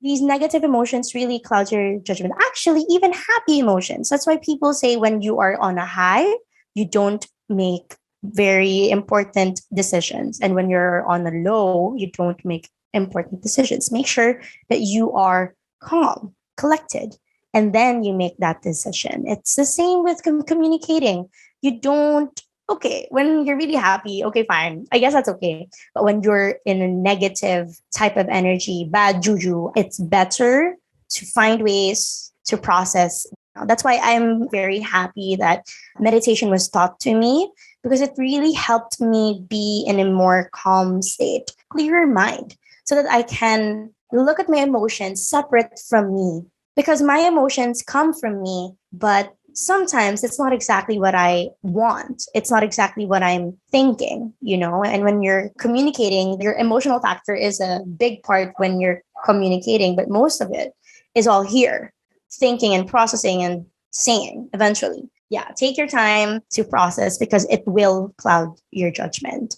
These negative emotions really cloud your judgment. Actually, even happy emotions. That's why people say when you are on a high, you don't make very important decisions. And when you're on a low, you don't make important decisions. Make sure that you are calm, collected, and then you make that decision. It's the same with communicating. You don't, okay, when you're really happy, okay, fine. I guess that's okay. But when you're in a negative type of energy, bad juju, it's better to find ways to process. That's why I'm very happy that meditation was taught to me because it really helped me be in a more calm state, clearer mind, so that I can look at my emotions separate from me. Because my emotions come from me, but sometimes it's not exactly what I want. It's not exactly what I'm thinking, you know? And when you're communicating, your emotional factor is a big part when you're communicating, but most of it is all here, thinking and processing and saying eventually. Yeah, take your time to process because it will cloud your judgment.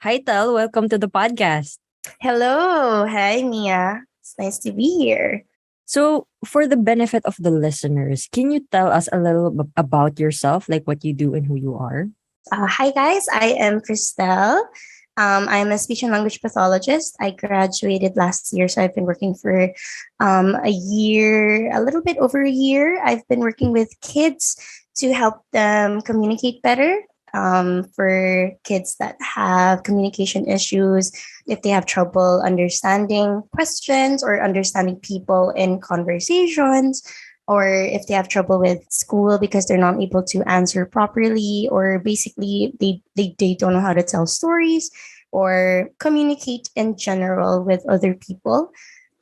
Hi, Tel. Welcome to the podcast. Hello. Hi, Mia. It's nice to be here. So, for the benefit of the listeners, can you tell us a little about yourself, like what you do and who you are? Hi, guys. I am Kristel. I'm a speech and language pathologist. I graduated last year, so I've been working for a year, a little bit over a year. I've been working with kids to help them communicate better. For kids that have communication issues, if they have trouble understanding questions or understanding people in conversations, or if they have trouble with school because they're not able to answer properly, or basically they don't know how to tell stories or communicate in general with other people,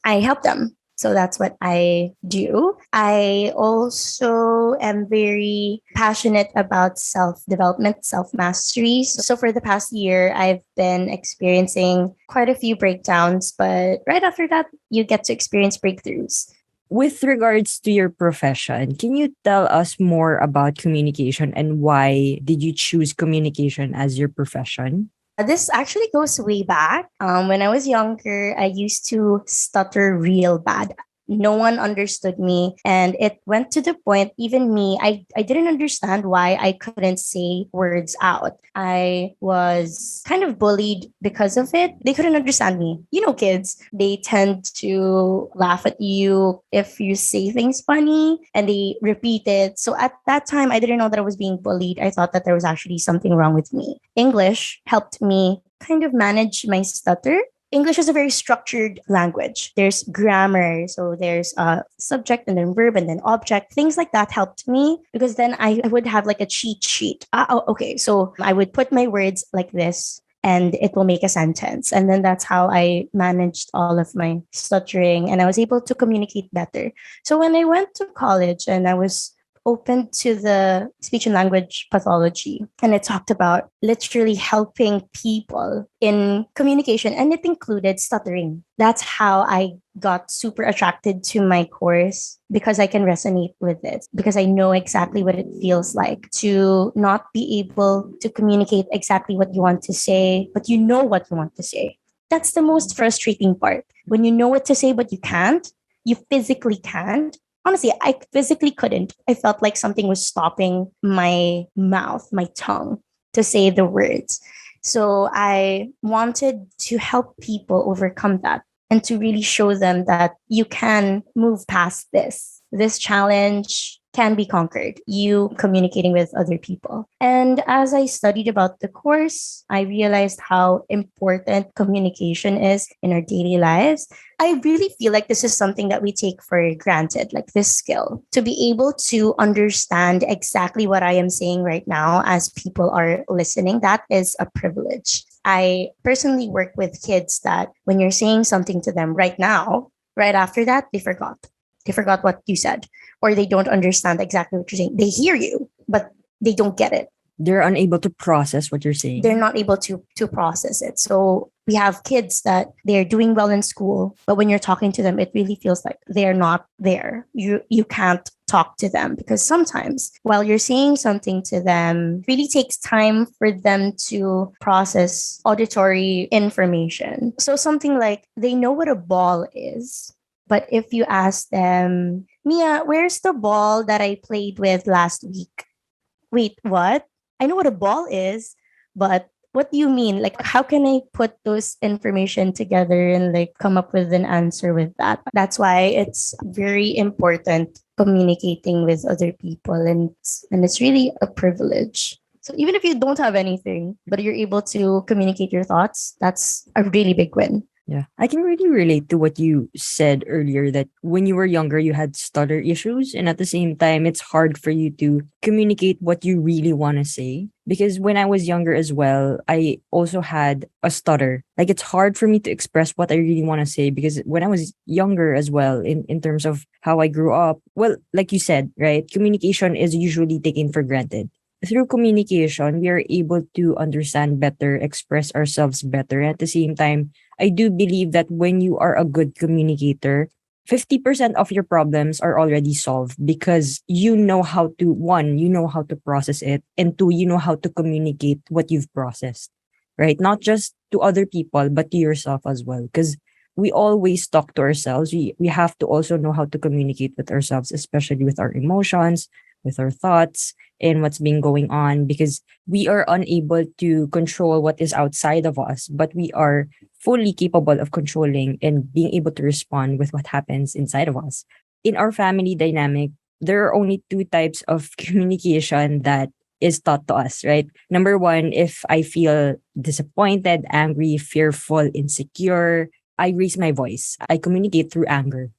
I help them. So that's what I do. I also am very passionate about self development, self mastery. So for the past year, I've been experiencing quite a few breakdowns, but right after that, you get to experience breakthroughs. With regards to your profession, can you tell us more about communication and why did you choose communication as your profession? This actually goes way back. When I was younger, I used to stutter real bad. No one understood me. And it went to the point, even me, I didn't understand why I couldn't say words out. I was kind of bullied because of it. They couldn't understand me. You know, kids, they tend to laugh at you if you say things funny and they repeat it. So at that time, I didn't know that I was being bullied. I thought that there was actually something wrong with me. English helped me kind of manage my stutter. English is a very structured language. There's grammar, so there's a subject and then verb and then object. Things like that helped me because then I would have like a cheat sheet. Oh, okay. So I would put my words like this and it will make a sentence. And then that's how I managed all of my stuttering and I was able to communicate better. So when I went to college and I was open to the speech and language pathology. And it talked about literally helping people in communication, and it included stuttering. That's how I got super attracted to my course because I can resonate with it, because I know exactly what it feels like to not be able to communicate exactly what you want to say, but you know what you want to say. That's the most frustrating part. When you know what to say, but you can't, you physically can't. Honestly, I physically couldn't. I felt like something was stopping my mouth, my tongue to say the words. So I wanted to help people overcome that and to really show them that you can move past this. This challenge can be conquered, you communicating with other people. And as I studied about the course, I realized how important communication is in our daily lives. I really feel like this is something that we take for granted, like this skill to be able to understand exactly what I am saying right now as people are listening. That is a privilege. I personally work with kids that when you're saying something to them right now, right after that, they forgot. They forgot what you said, or they don't understand exactly what you're saying. They hear you, but they don't get it. They're unable to process what you're They're saying. not able to process it. So We have kids that they're doing well in school, but when you're talking to them, it really feels like they're not there. You can't talk to them because sometimes while you're saying something to them, it really takes time for them to process auditory information. So something like they know what a ball is, but if you ask them, Mia, where's the ball that I played with last week? Wait, what? I know what a ball is, but what do you mean? Like, how can I put those information together and like come up with an answer with that? That's why it's very important communicating with other people, and it's really a privilege. So even if you don't have anything, but you're able to communicate your thoughts, that's a really big win. Yeah. I can really relate to what you said earlier that when you were younger, you had stutter issues. And at the same time, it's hard for you to communicate what you really want to say. Because when I was younger as well, I also had a stutter. Like it's hard for me to express what I really want to say because when I was younger as well, in terms of how I grew up, well, like you said, right, communication is usually taken for granted. Through communication, we are able to understand better, express ourselves better. At the same time, I do believe that when you are a good communicator, 50% of your problems are already solved because you know how to, one, you know how to process it, and two, you know how to communicate what you've processed, right? Not just to other people, but to yourself as well. Because we always talk to ourselves. We have to also know how to communicate with ourselves, especially with our emotions, with our thoughts, and what's been going on, because we are unable to control what is outside of us, but we are fully capable of controlling and being able to respond with what happens inside of us. In our family dynamic, there are only two types of communication that is taught to us, right? Number one, if I feel disappointed, angry, fearful, insecure, I raise my voice. I communicate through anger.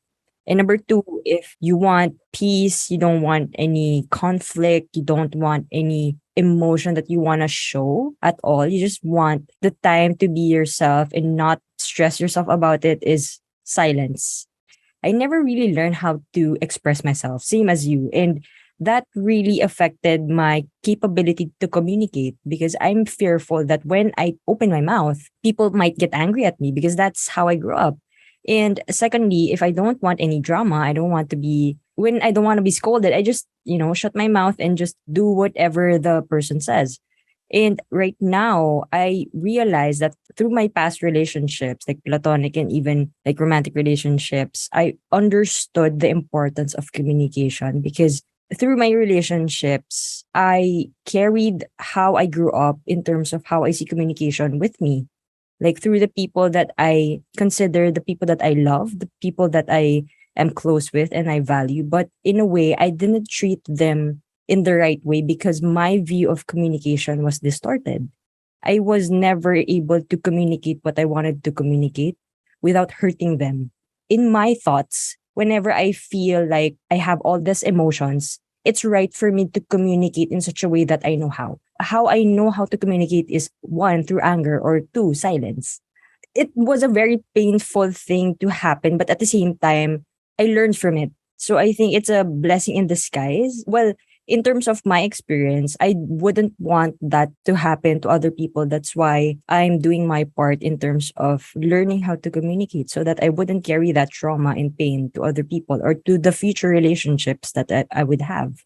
And number two, if you want peace, you don't want any conflict, you don't want any emotion that you want to show at all, you just want the time to be yourself and not stress yourself about it, is silence. I never really learned how to express myself, same as you. And that really affected my capability to communicate because I'm fearful that when I open my mouth, people might get angry at me because that's how I grew up. And secondly, if I don't want any drama, I don't want to be, when I don't want to be scolded, I just, shut my mouth and just do whatever the person says. And right now, I realize that through my past relationships, like platonic and even like romantic relationships, I understood the importance of communication because through my relationships, I carried how I grew up in terms of how I see communication with me, like through the people that I consider the people that I love, the people that I am close with and I value. But in a way, I didn't treat them in the right way because my view of communication was distorted. I was never able to communicate what I wanted to communicate without hurting them. In my thoughts, whenever I feel like I have all these emotions, it's right for me to communicate in such a way that I know how. How I know how to communicate is one, through anger, or two, silence. It was a very painful thing to happen, but at the same time, I learned from it. So I think it's a blessing in disguise. Well, in terms of my experience, I wouldn't want that to happen to other people. That's why I'm doing my part in terms of learning how to communicate so that I wouldn't carry that trauma and pain to other people or to the future relationships that I would have.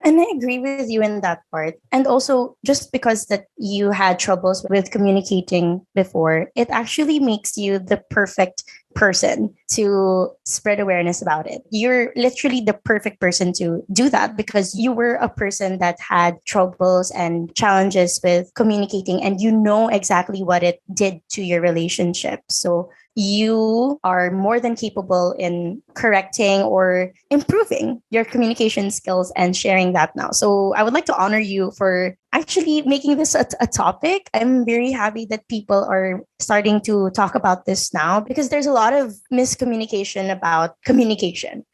And I agree with you in that part. And also, just because that you had troubles with communicating before, it actually makes you the perfect person to spread awareness about it. You're literally the perfect person to do that because you were a person that had troubles and challenges with communicating, and you know exactly what it did to your relationship. So you are more than capable in correcting or improving your communication skills and sharing that now. So I would like to honor you for actually making this a topic. I'm very happy that people are starting to talk about this now because there's a lot of miscommunication about communication.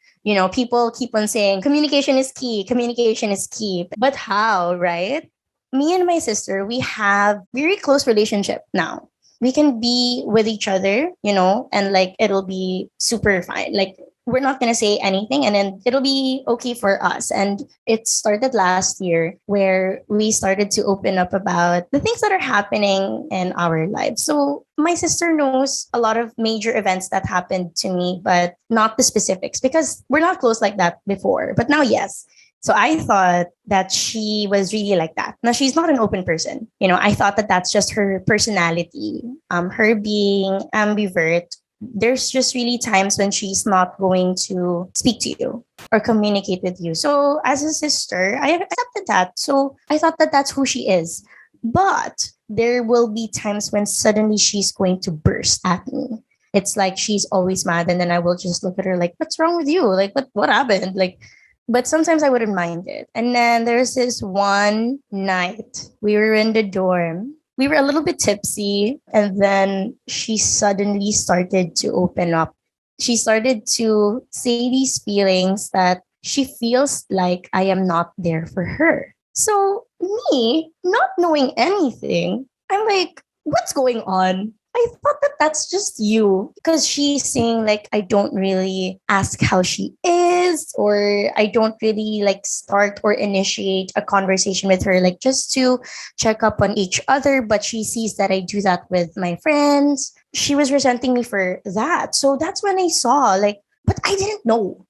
People keep on saying communication is key. But how, right? Me and my sister, we have very close relationship now. We can be with each other, and like it'll be super fine. Like we're not going to say anything and then it'll be okay for us. And it started last year where we started to open up about the things that are happening in our lives. So my sister knows a lot of major events that happened to me, but not the specifics because we're not close like that before. But now, yes. So I thought that she was really like that. Now she's not an open person. I thought that that's just her personality. Her being ambivert, there's just really times when she's not going to speak to you or communicate with you. So as a sister, I accepted that. So I thought that that's who she is. But there will be times when suddenly she's going to burst at me. It's like she's always mad, and then I will just look at her like, "What's wrong with you? Like, what happened?" Like, but sometimes I wouldn't mind it. And then there's this one night we were in the dorm. We were a little bit tipsy, and then she suddenly started to open up. She started to say these feelings that she feels like I am not there for her. So, me, not knowing anything, I'm like, what's going on? I thought that that's just you because she's saying like I don't really ask how she is, or I don't really like start or initiate a conversation with her like just to check up on each other, but she sees that I do that with my friends. She was resenting me for that. So that's when I saw like, but I didn't know.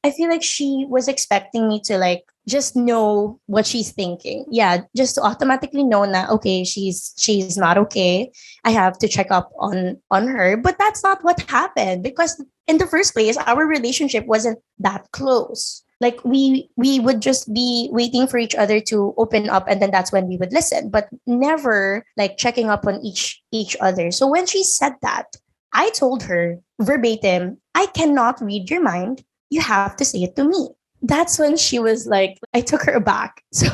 I feel like she was expecting me to like just know what she's thinking. Yeah, just to automatically know that okay, she's not okay. I have to check up on her, but that's not what happened because in the first place our relationship wasn't that close. Like we would just be waiting for each other to open up and then that's when we would listen, but never like checking up on each other. So when she said that, I told her verbatim, I cannot read your mind, you have to say it to me. That's when she was like, I took her aback. So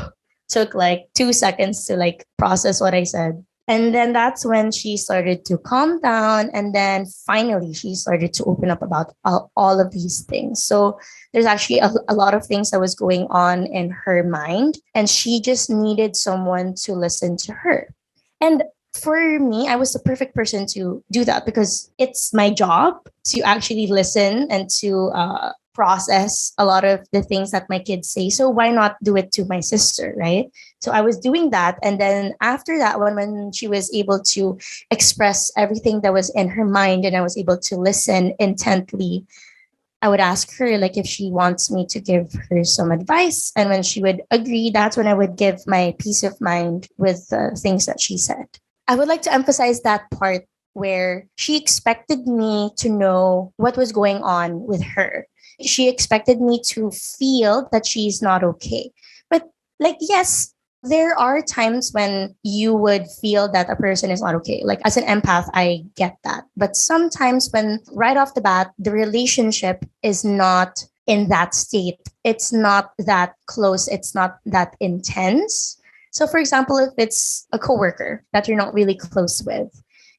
took like 2 seconds to like process what I said. And then that's when she started to calm down. And then finally, she started to open up about all of these things. So there's actually a lot of things that was going on in her mind. And she just needed someone to listen to her. And for me, I was the perfect person to do that because it's my job to actually listen and to process a lot of the things that my kids say. So why not do it to my sister, right? So I was doing that. And then after that one, when she was able to express everything that was in her mind and I was able to listen intently, I would ask her like if she wants me to give her some advice. And when she would agree, that's when I would give my peace of mind with the things that she said. I would like to emphasize that part where she expected me to know what was going on with her. She expected me to feel that she's not okay. But, like, yes, there are times when you would feel that a person is not okay. Like, as an empath, I get that. But sometimes, when right off the bat, the relationship is not in that state, it's not that close, it's not that intense. So, for example, if it's a coworker that you're not really close with,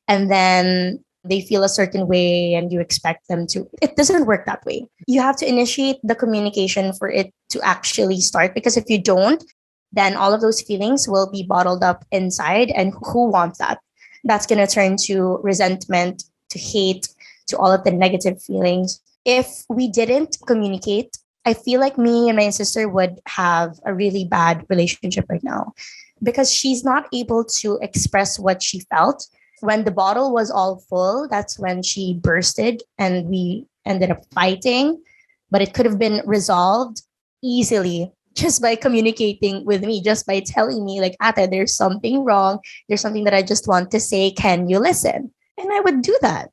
and then they feel a certain way and you expect them to, it doesn't work that way. You have to initiate the communication for it to actually start, because if you don't, then all of those feelings will be bottled up inside, and who wants that? That's going to turn to resentment, to hate, to all of the negative feelings. If we didn't communicate, I feel like me and my sister would have a really bad relationship right now, because she's not able to express what she felt. When the bottle was all full, that's when she bursted and we ended up fighting. But it could have been resolved easily just by communicating with me, just by telling me, like, Ate, there's something wrong. There's something that I just want to say. Can you listen? And I would do that.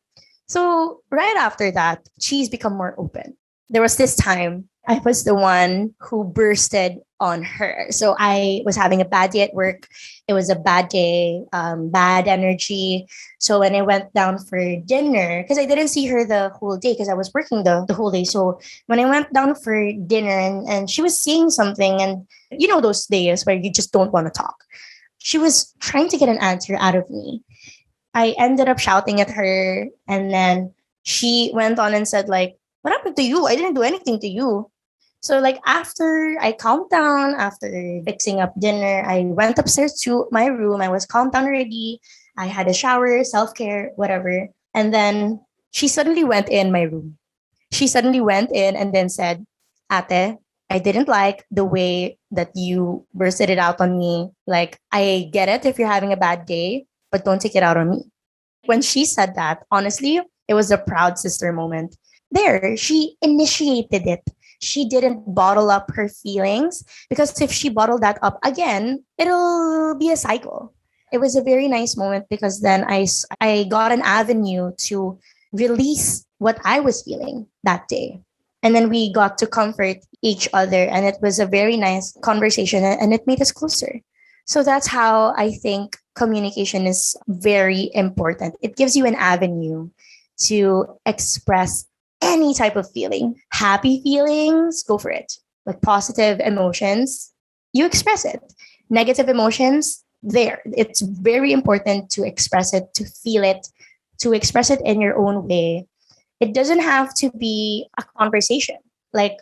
So right after that, she's become more open. There was this time I was the one who bursted on her. So I was having a bad day at work. It was a bad day, bad energy. So when I went down for dinner, because I didn't see her the whole day because I was working the whole day. So when I went down for dinner and she was saying something, and you know those days where you just don't want to talk. She was trying to get an answer out of me. I ended up shouting at her, and then she went on and said, like, what happened to you? I didn't do anything to you. So like after I calmed down, after fixing up dinner, I went upstairs to my room. I was calmed down already. I had a shower, self-care, whatever. And then she suddenly went in my room. She suddenly went in and then said, Ate, I didn't like the way that you bursted it out on me. Like, I get it if you're having a bad day, but don't take it out on me. When she said that, honestly, it was a proud sister moment. There, she initiated it. She didn't bottle up her feelings, because if she bottled that up again, it'll be a cycle. It was a very nice moment because then I got an avenue to release what I was feeling that day. And then we got to comfort each other. And it was a very nice conversation, and it made us closer. So that's how I think communication is very important. It gives you an avenue to express any type of feeling. Happy feelings, go for it. Like positive emotions, you express it. Negative emotions, there. It's very important to express it, to feel it, to express it in your own way. It doesn't have to be a conversation. Like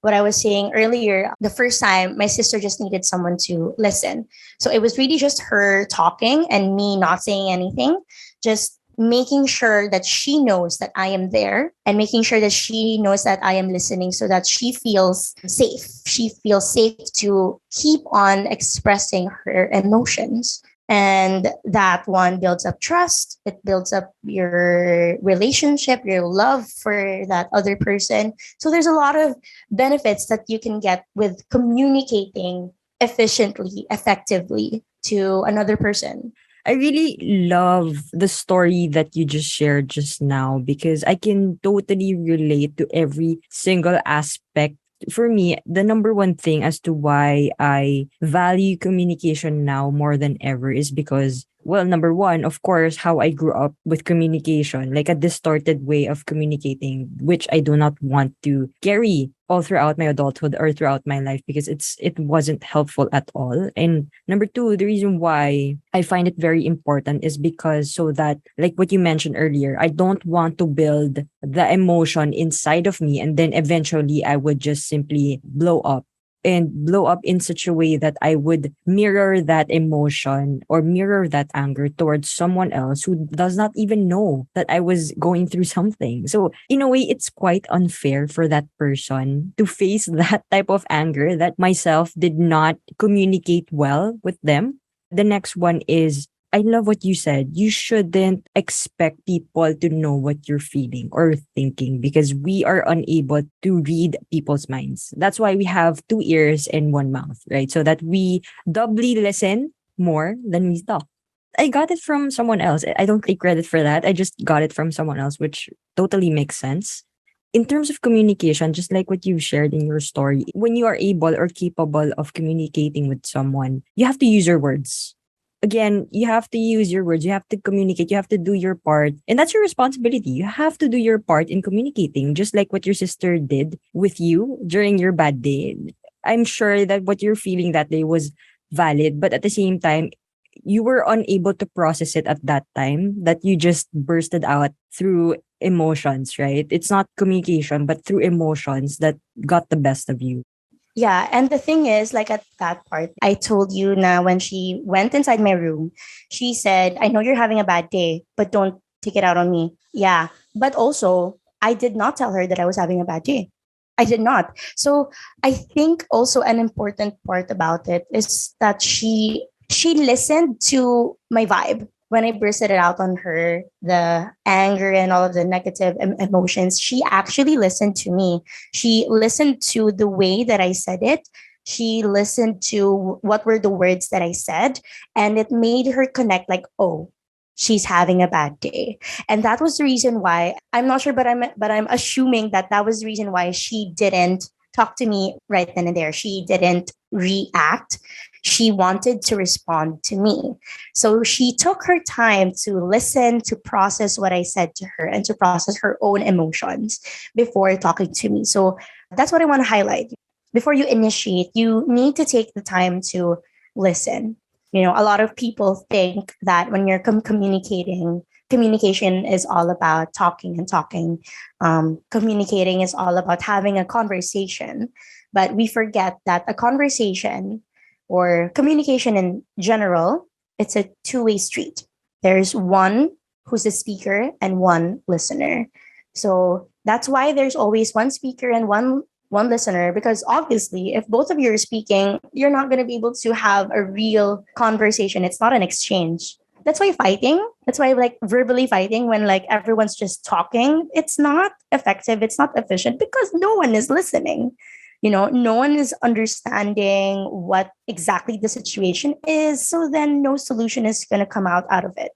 what I was saying earlier, the first time my sister just needed someone to listen. So it was really just her talking and me not saying anything, just making sure that she knows that I am there and making sure that she knows that I am listening so that she feels safe. She feels safe to keep on expressing her emotions. And that one builds up trust. It builds up your relationship, your love for that other person. So there's a lot of benefits that you can get with communicating efficiently, effectively to another person. I really love the story that you just shared just now because I can totally relate to every single aspect. For me, the number one thing as to why I value communication now more than ever is because, well, number one, of course, how I grew up with communication, like a distorted way of communicating, which I do not want to carry all throughout my adulthood or throughout my life because it wasn't helpful at all. And number two, the reason why I find it very important is because so that, like what you mentioned earlier, I don't want to build the emotion inside of me and then eventually I would just simply blow up and blow up in such a way that I would mirror that emotion or mirror that anger towards someone else who does not even know that I was going through something. So, in a way, it's quite unfair for that person to face that type of anger that myself did not communicate well with them. The next one is I love what you said. You shouldn't expect people to know what you're feeling or thinking because we are unable to read people's minds. That's why we have two ears and one mouth, right? So that we doubly listen more than we talk. I got it from someone else. I don't take credit for that. I just got it from someone else, which totally makes sense. In terms of communication, just like what you've shared in your story, when you are able or capable of communicating with someone, you have to use your words. Again, you have to use your words, you have to communicate, you have to do your part. And that's your responsibility. You have to do your part in communicating, just like what your sister did with you during your bad day. I'm sure that what you're feeling that day was valid, but at the same time, you were unable to process it at that time, that you just bursted out through emotions, right? It's not communication, but through emotions that got the best of you. Yeah, and the thing is, like at that part, I told you now when she went inside my room, she said, I know you're having a bad day, but don't take it out on me. Yeah. But also, I did not tell her that I was having a bad day. I did not. So I think also an important part about it is that she listened to my vibe when I bursted it out on her, the anger and all of the negative emotions. She actually listened to me. She listened to the way that I said it. She listened to what were the words that I said, and it made her connect like, oh, she's having a bad day. And that was the reason why, I'm not sure, but I'm assuming that that was the reason why she didn't talk to me right then and there. She didn't react. She wanted to respond to me. So she took her time to listen, to process what I said to her, and to process her own emotions before talking to me. So that's what I want to highlight. Before you initiate, you need to take the time to listen. You know, a lot of people think that when you're communicating, communication is all about talking and talking. Communicating is all about having a conversation. But we forget that a conversation or communication in general, it's a two-way street. There's one who's a speaker and one listener. So That's why there's always one speaker and one listener, because obviously if both of you are speaking, you're not going to be able to have a real conversation. It's not an exchange. That's why like verbally fighting, when like everyone's just talking, it's not effective, it's not efficient, because no one is listening. No one is understanding what exactly the situation is, so then no solution is going to come out of it.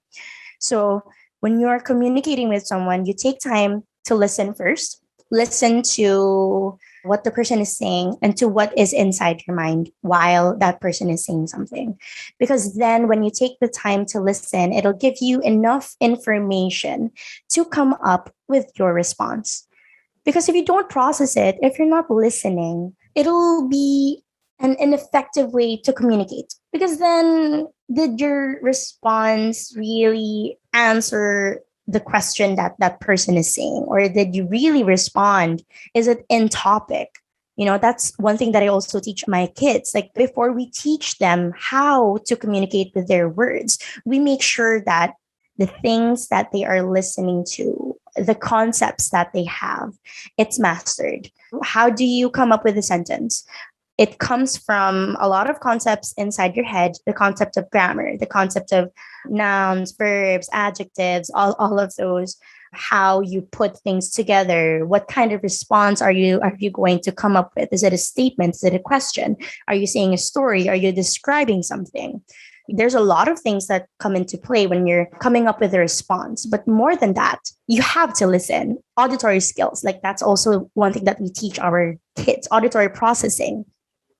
So when you're communicating with someone, you take time to listen first. Listen to what the person is saying and to what is inside your mind while that person is saying something. Because then when you take the time to listen, it'll give you enough information to come up with your response. Because if you don't process it, if you're not listening, it'll be an ineffective way to communicate. Because then, did your response really answer the question that that person is saying? Or did you really respond? Is it in topic? That's one thing that I also teach my kids. Like, before we teach them how to communicate with their words, we make sure that the things that they are listening to, the concepts that they have, it's mastered. How do you come up with a sentence? It comes from a lot of concepts inside your head: the concept of grammar, the concept of nouns, verbs, adjectives, all of those, how you put things together, what kind of response are you going to come up with? Is it a statement? Is it a question? Are you saying a story? Are you describing something? There's a lot of things that come into play when you're coming up with a response. But more than that, you have to listen. Auditory skills, like that's also one thing that we teach our kids: auditory processing.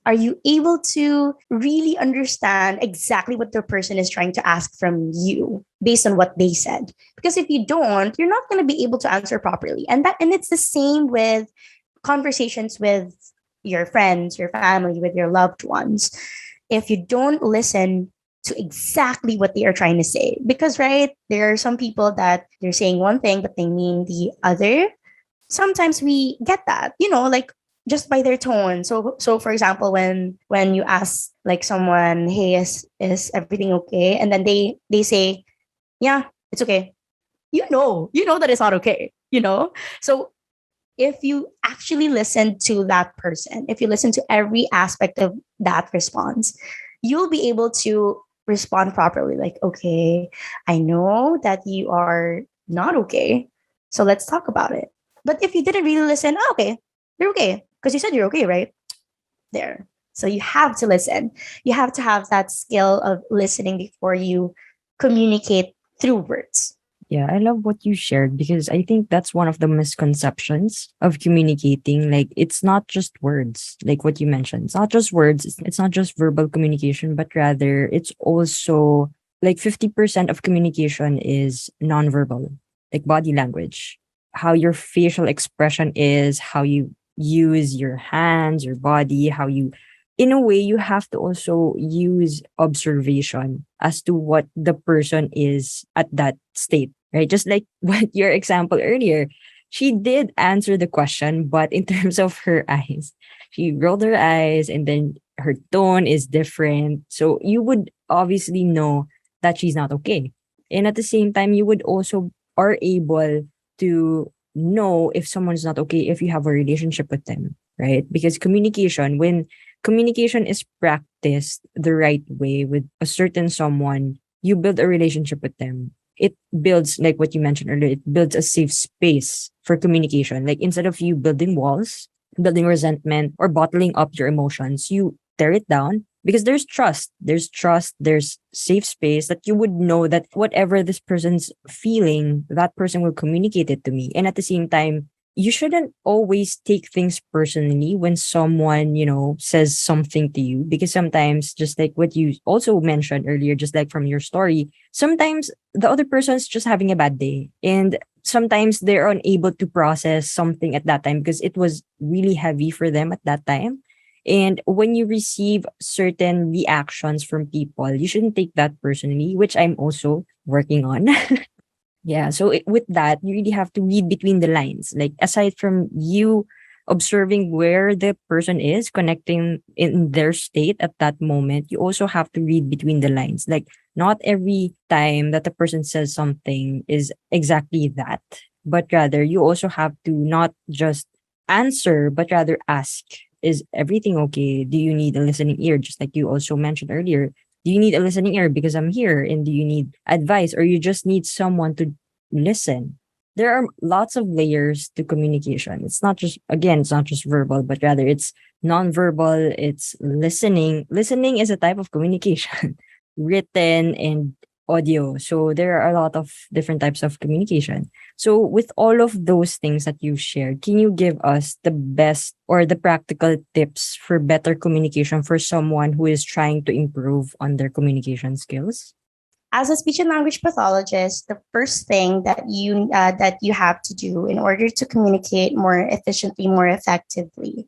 Are you able to really understand exactly what the person is trying to ask from you based on what they said? Because if you don't, you're not going to be able to answer properly. And it's the same with conversations with your friends, your family, with your loved ones. If you don't listen to exactly what they are trying to say, because right, there are some people that they're saying one thing but they mean the other. Sometimes we get that, like just by their tone. So for example, when you ask like someone, hey, is everything okay? And then they say, yeah, it's okay. You know that it's not okay, so if you actually listen to that person, if you listen to every aspect of that response, you'll be able to respond properly. Like, okay, I know that you are not okay. So let's talk about it. But if you didn't really listen, oh, okay, you're okay. Because you said you're okay, right? There. So you have to listen. You have to have that skill of listening before you communicate through words. Yeah, I love what you shared because I think that's one of the misconceptions of communicating. Like, it's not just words, like what you mentioned. It's not just words, it's not just verbal communication, but rather it's also like 50% of communication is nonverbal, like body language, how your facial expression is, how you use your hands, your body, how you, in a way, you have to also use observation as to what the person is at that state, right? Just like what your example earlier, she did answer the question, but in terms of her eyes, she rolled her eyes and then her tone is different. So you would obviously know that she's not okay. And at the same time, you would also are able to know if someone's not okay if you have a relationship with them, right? Because when communication is practiced the right way with a certain someone, you build a relationship with them. It builds, like what you mentioned earlier, it builds a safe space for communication. Like, instead of you building walls, building resentment, or bottling up your emotions, you tear it down because there's safe space that you would know that whatever this person's feeling, that person will communicate it to me. And at the same time, you shouldn't always take things personally when someone, says something to you, because sometimes, just like what you also mentioned earlier, just like from your story, sometimes the other person's just having a bad day, and sometimes they're unable to process something at that time because it was really heavy for them at that time. And when you receive certain reactions from people, you shouldn't take that personally, which I'm also working on. Yeah. So with that, you really have to read between the lines. Like, aside from you observing where the person is connecting in their state at that moment, you also have to read between the lines. Like, not every time that the person says something is exactly that. but rather you also have to not just answer, but rather ask, is everything okay? Do you need a listening ear? Just like you also mentioned earlier. Do you need a listening ear because I'm here? And do you need advice, or you just need someone to listen? There are lots of layers to communication. It's not just, again, it's not just verbal, but rather it's nonverbal, it's listening. Listening is a type of communication, written and audio. So there are a lot of different types of communication. So with all of those things that you shared, can you give us the best or the practical tips for better communication for someone who is trying to improve on their communication skills? As a speech and language pathologist, the first thing that you have to do in order to communicate more efficiently, more effectively,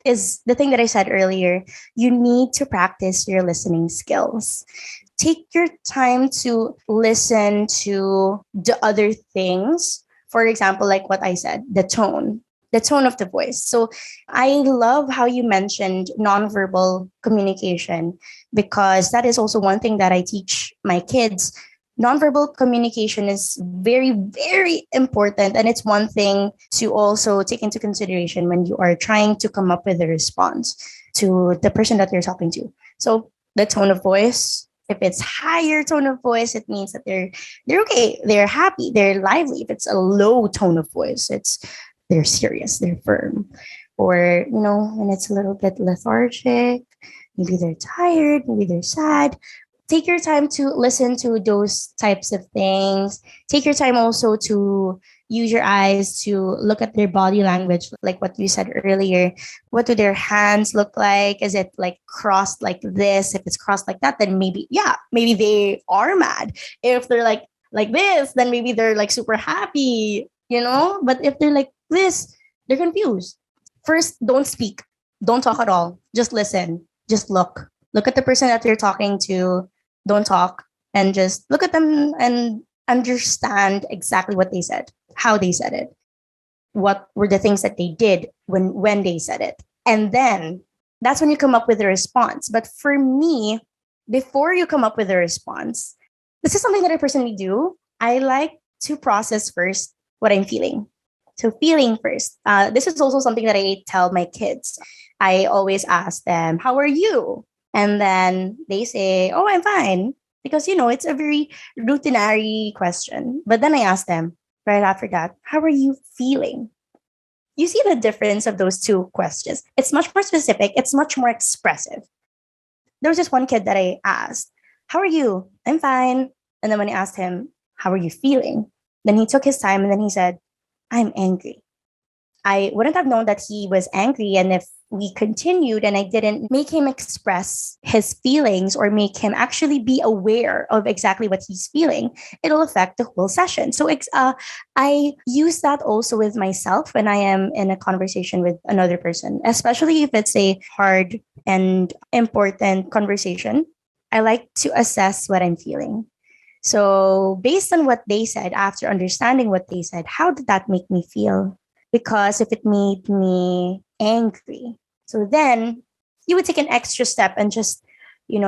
is the thing that I said earlier. You need to practice your listening skills. Take your time to listen to the other things. For example, like what I said, the tone of the voice. So I love how you mentioned nonverbal communication, because that is also one thing that I teach my kids. Nonverbal communication is very, very important. And it's one thing to also take into consideration when you are trying to come up with a response to the person that you're talking to. So the tone of voice, if it's higher tone of voice, it means that they're okay, they're happy, they're lively. If it's a low tone of voice, it's they're serious, they're firm. Or, when it's a little bit lethargic, maybe they're tired, maybe they're sad. Take your time to listen to those types of things. Take your time also to use your eyes to look at their body language, like what you said earlier. What do their hands look like? Is it like crossed like this? If it's crossed like that, then maybe, yeah, maybe they are mad. If they're like this, then maybe they're like super happy, But if they're like this, they're confused. First, don't speak. Don't talk at all. Just listen. Just look. Look at the person that you're talking to. Don't talk, and just look at them and understand exactly what they said, how they said it, what were the things that they did when they said it. And then that's when you come up with a response. But for me, before you come up with a response, this is something that I personally do. I like to process first what I'm feeling. So feeling first. This is also something that I tell my kids. I always ask them, "How are you?" And then they say, "Oh, I'm fine." Because, it's a very routinary question. But then I ask them right after that, "How are you feeling?" You see the difference of those two questions. It's much more specific, it's much more expressive. There was this one kid that I asked, "How are you?" "I'm fine." And then when I asked him, "How are you feeling?" Then he took his time and then he said, "I'm angry." I wouldn't have known that he was angry. And if we continued and I didn't make him express his feelings or make him actually be aware of exactly what he's feeling, it'll affect the whole session. So I use that also with myself when I am in a conversation with another person, especially if it's a hard and important conversation. I like to assess what I'm feeling. So, based on what they said, after understanding what they said, how did that make me feel? Because if it made me angry, so then you would take an extra step and just,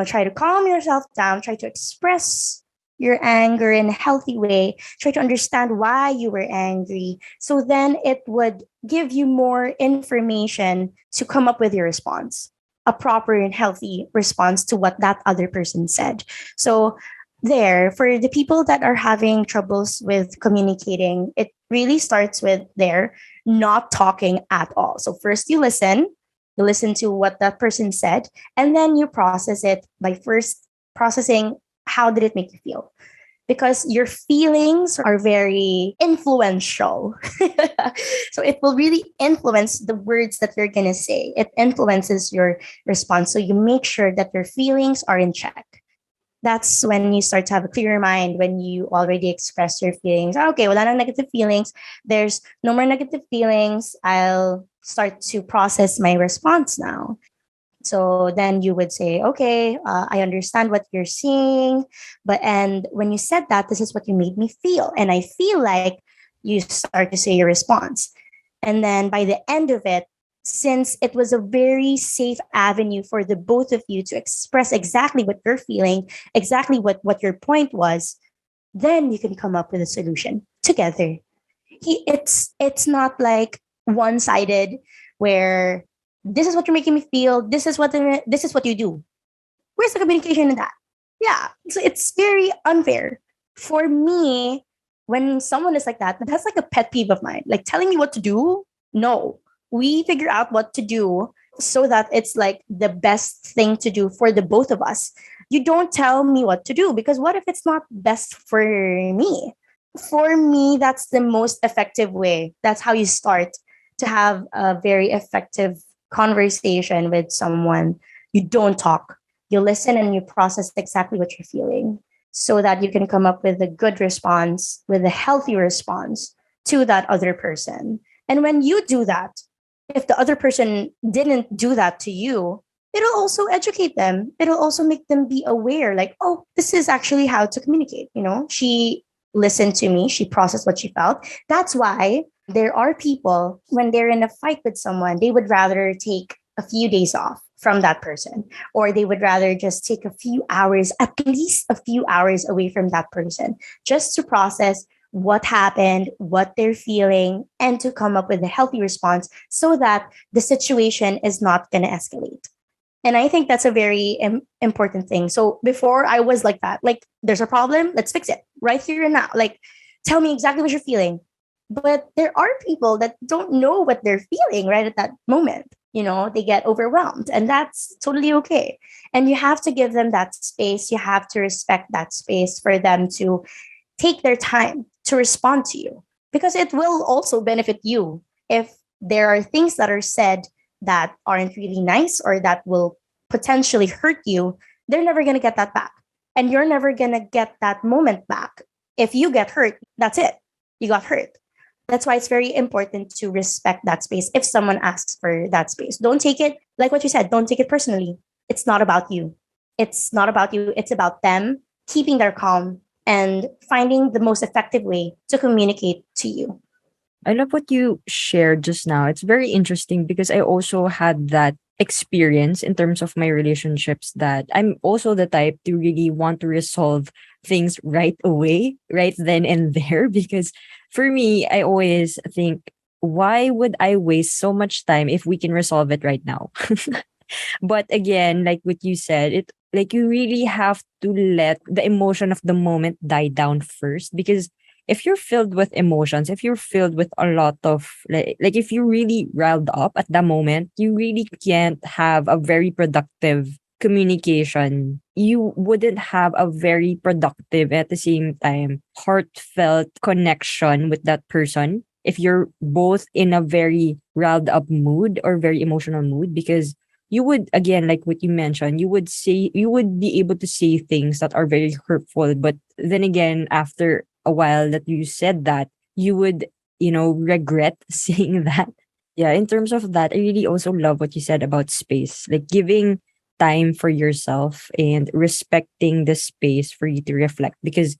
try to calm yourself down, try to express your anger in a healthy way, try to understand why you were angry. So then it would give you more information to come up with your response, a proper and healthy response to what that other person said. So, there, for the people that are having troubles with communicating, it really starts with there not talking at all. So first you listen to what that person said, and then you process it by first processing how did it make you feel, because your feelings are very influential. So it will really influence the words that you're going to say. It influences your response. So you make sure that your feelings are in check. That's when you start to have a clearer mind, when you already express your feelings. Okay, wala nang negative feelings. There's no more negative feelings. I'll start to process my response now. So then you would say, okay, I understand what you're seeing. And when you said that, this is what you made me feel. And I feel like you start to say your response. And then by the end of it, since it was a very safe avenue for the both of you to express exactly what you're feeling, exactly what your point was, then you can come up with a solution together. It's not like one sided where this is what you're making me feel. This is what you do. Where's the communication in that? Yeah, so it's very unfair for me when someone is like that. That's like a pet peeve of mine. Like telling me what to do. No, we figure out what to do so that it's like the best thing to do for the both of us. You don't tell me what to do because what if it's not best for me? For me, that's the most effective way. That's how you start to have a very effective conversation with someone. You don't talk, you listen and you process exactly what you're feeling so that you can come up with a good response, with a healthy response to that other person. And when you do that, if the other person didn't do that to you, it'll also educate them. It'll also make them be aware, like, oh, this is actually how to communicate. She listened to me, she processed what she felt. That's why there are people, when they're in a fight with someone, they would rather take a few days off from that person, or they would rather just take a few hours, at least a few hours away from that person, just to process what happened, what they're feeling, and to come up with a healthy response so that the situation is not going to escalate. And I think that's a very important thing. So before I was like that, like, there's a problem, let's fix it right here and now. Like, tell me exactly what you're feeling. But there are people that don't know what they're feeling right at that moment. They get overwhelmed, and that's totally okay. And you have to give them that space. You have to respect that space for them to take their time to respond to you, because it will also benefit you if there are things that are said that aren't really nice or that will potentially hurt you. They're never going to get that back. And you're never going to get that moment back. If you get hurt, that's it. You got hurt. That's why it's very important to respect that space. If someone asks for that space, don't take it, like what you said, don't take it personally. It's not about you. It's not about you. It's about them keeping their calm and finding the most effective way to communicate to you. I love what you shared just now. It's very interesting because I also had that experience in terms of my relationships, that I'm also the type to really want to resolve things right away, right then and there. Because for me, I always think, why would I waste so much time if we can resolve it right now? But again, like what you said, it like you really have to let the emotion of the moment die down first. Because if you're filled with emotions, if you're filled with a lot of like if you're really riled up at the moment, you really can't have a very productive communication. You wouldn't have a very productive, at the same time, heartfelt connection with that person if you're both in a very riled up mood or very emotional mood. Because you would, again, like what you mentioned, you would be able to say things that are very hurtful, but then again, after a while that you said that, you would, regret saying that. Yeah, in terms of that, I really also love what you said about space, like giving time for yourself and respecting the space for you to reflect. Because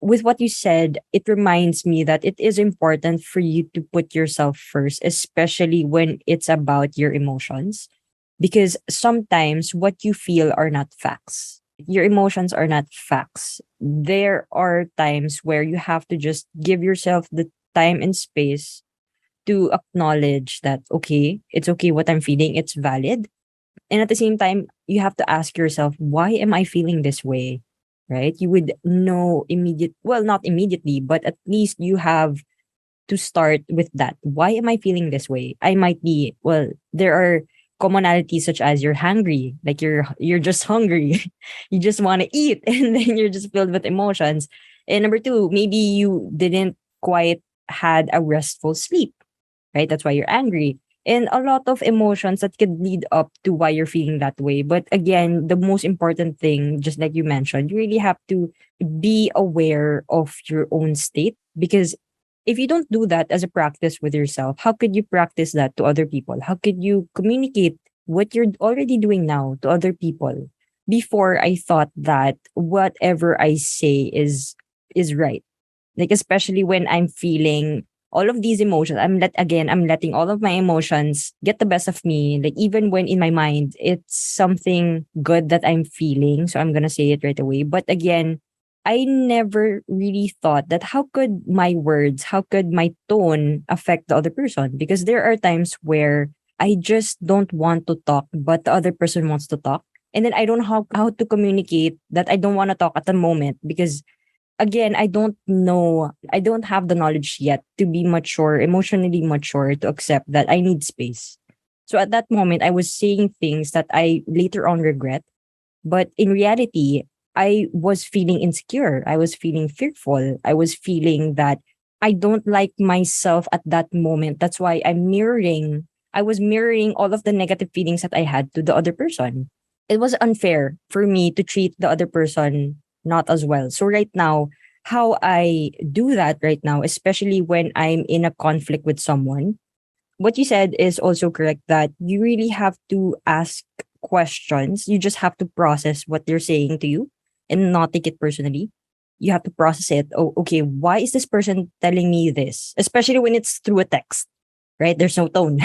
with what you said, it reminds me that it is important for you to put yourself first, especially when it's about your emotions. Because sometimes what you feel are not facts. Your emotions are not facts. There are times where you have to just give yourself the time and space to acknowledge that, okay, it's okay what I'm feeling, it's valid. And at the same time, you have to ask yourself, why am I feeling this way? Right? You would know well, not immediately, but at least you have to start with that. Why am I feeling this way? I might be, well, there are commonalities such as you're hungry, like you're just hungry. You just want to eat and then you're just filled with emotions. And number two, maybe you didn't quite had a restful sleep, right? That's why you're angry. And a lot of emotions that could lead up to why you're feeling that way. But again, the most important thing, just like you mentioned, you really have to be aware of your own state. Because if you don't do that as a practice with yourself, how could you practice that to other people? How could you communicate what you're already doing now to other people? Before, I thought that whatever I say is right. Like, especially when I'm feeling all of these emotions, I'm letting all of my emotions get the best of me. Like, even when in my mind it's something good that I'm feeling, so I'm gonna say it right away. But again, I never really thought that how could my words, how could my tone affect the other person? Because there are times where I just don't want to talk, but the other person wants to talk. And then I don't know how to communicate that I don't want to talk at the moment because again, I don't know. I don't have the knowledge yet to be mature, emotionally mature to accept that I need space. So at that moment, I was saying things that I later on regret. But in reality, I was feeling insecure. I was feeling fearful. I was feeling that I don't like myself at that moment. That's why I was mirroring all of the negative feelings that I had to the other person. It was unfair for me to treat the other person not as well. So right now, how I do that right now, especially when I'm in a conflict with someone, what you said is also correct that you really have to ask questions. You just have to process what they're saying to you and not take it personally. You have to process it. Oh, okay, why is this person telling me this? Especially when it's through a text, right? There's no tone.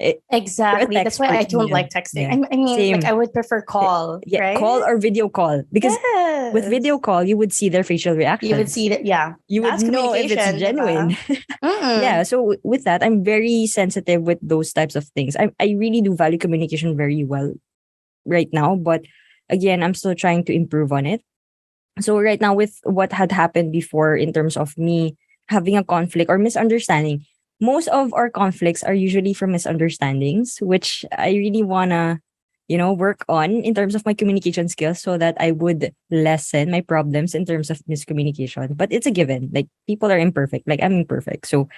it, through a Exactly. That's text why or I don't email. like texting. Yeah. I mean, like I Same. would prefer call, Yeah, right? call or video call. Because with video Yes. call, you would see their facial You would reactions. see that, yeah. You would That's know if it's communication, genuine. diba? Mm-mm. Yeah, so with that, I'm very sensitive with those types of things. I really do value communication very well right now, but again, I'm still trying to improve on it. So right now, with what had happened before in terms of me having a conflict or misunderstanding, most of our conflicts are usually from misunderstandings, which I really wanna, work on in terms of my communication skills so that I would lessen my problems in terms of miscommunication. But it's a given. Like people are imperfect. Like I'm imperfect. So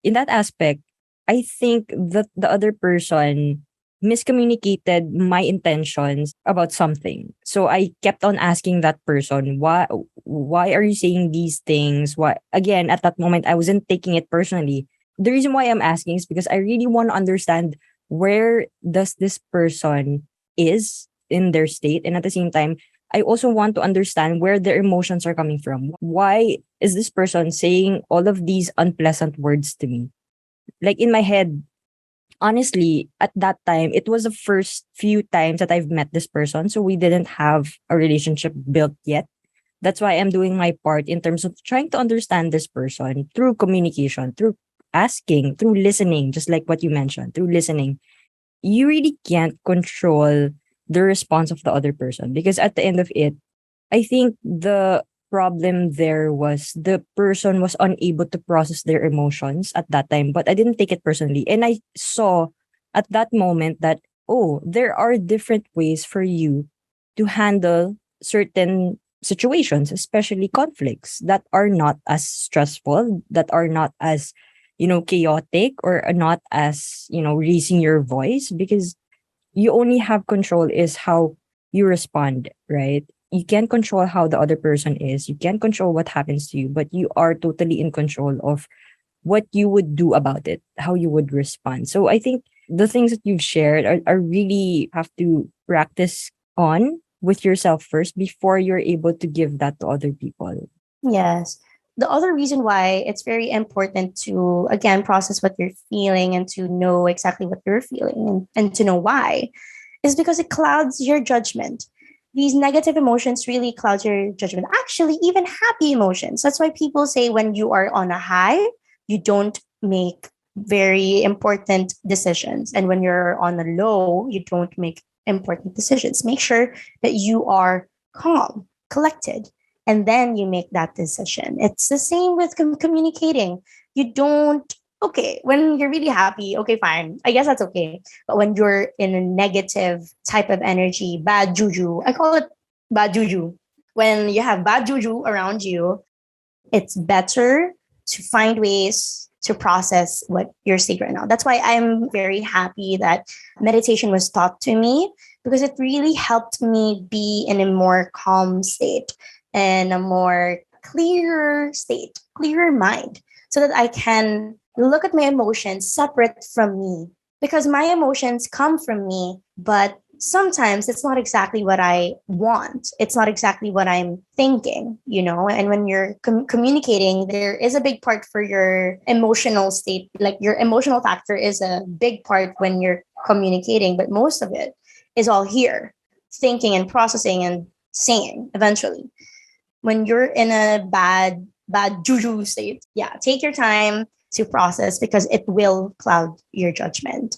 in that aspect, I think that the other person miscommunicated my intentions about something. So I kept on asking that person, why are you saying these things? Why again at that moment I wasn't taking it personally. The reason why I'm asking is because I really want to understand where does this person is in their state, and at the same time I also want to understand where their emotions are coming from. Why is this person saying all of these unpleasant words to me? Like in my head, honestly, at that time, it was the first few times that I've met this person. So we didn't have a relationship built yet. That's why I'm doing my part in terms of trying to understand this person through communication, through asking, through listening, just like what you mentioned, through listening. You really can't control the response of the other person because at the end of it, I think the problem there was the person was unable to process their emotions at that time, but I didn't take it personally. And I saw at that moment that, oh, there are different ways for you to handle certain situations, especially conflicts that are not as stressful, that are not as, chaotic or are not as, raising your voice because you only have control is how you respond, right? You can't control how the other person is. You can't control what happens to you, but you are totally in control of what you would do about it, how you would respond. So I think the things that you've shared are really have to practice on with yourself first before you're able to give that to other people. Yes. The other reason why it's very important to, again, process what you're feeling and to know exactly what you're feeling and to know why is because it clouds your judgment. These negative emotions really cloud your judgment. Actually, even happy emotions. That's why people say when you are on a high, you don't make very important decisions. And when you're on a low, you don't make important decisions. Make sure that you are calm, collected, and then you make that decision. It's the same with communicating. You don't, okay, when you're really happy, okay, fine. I guess that's okay. But when you're in a negative type of energy, bad juju, I call it bad juju. When you have bad juju around you, it's better to find ways to process what you're seeing right now. That's why I'm very happy that meditation was taught to me because it really helped me be in a more calm state and a more clearer state, clearer mind, so that I can look at my emotions separate from me. Because my emotions come from me, but sometimes it's not exactly what I want. It's not exactly what I'm thinking, you know? And when you're communicating, there is a big part for your emotional state. Like your emotional factor is a big part when you're communicating, but most of it is all here, thinking and processing and saying eventually. when you're in a bad juju state, yeah, take your time to process because it will cloud your judgment.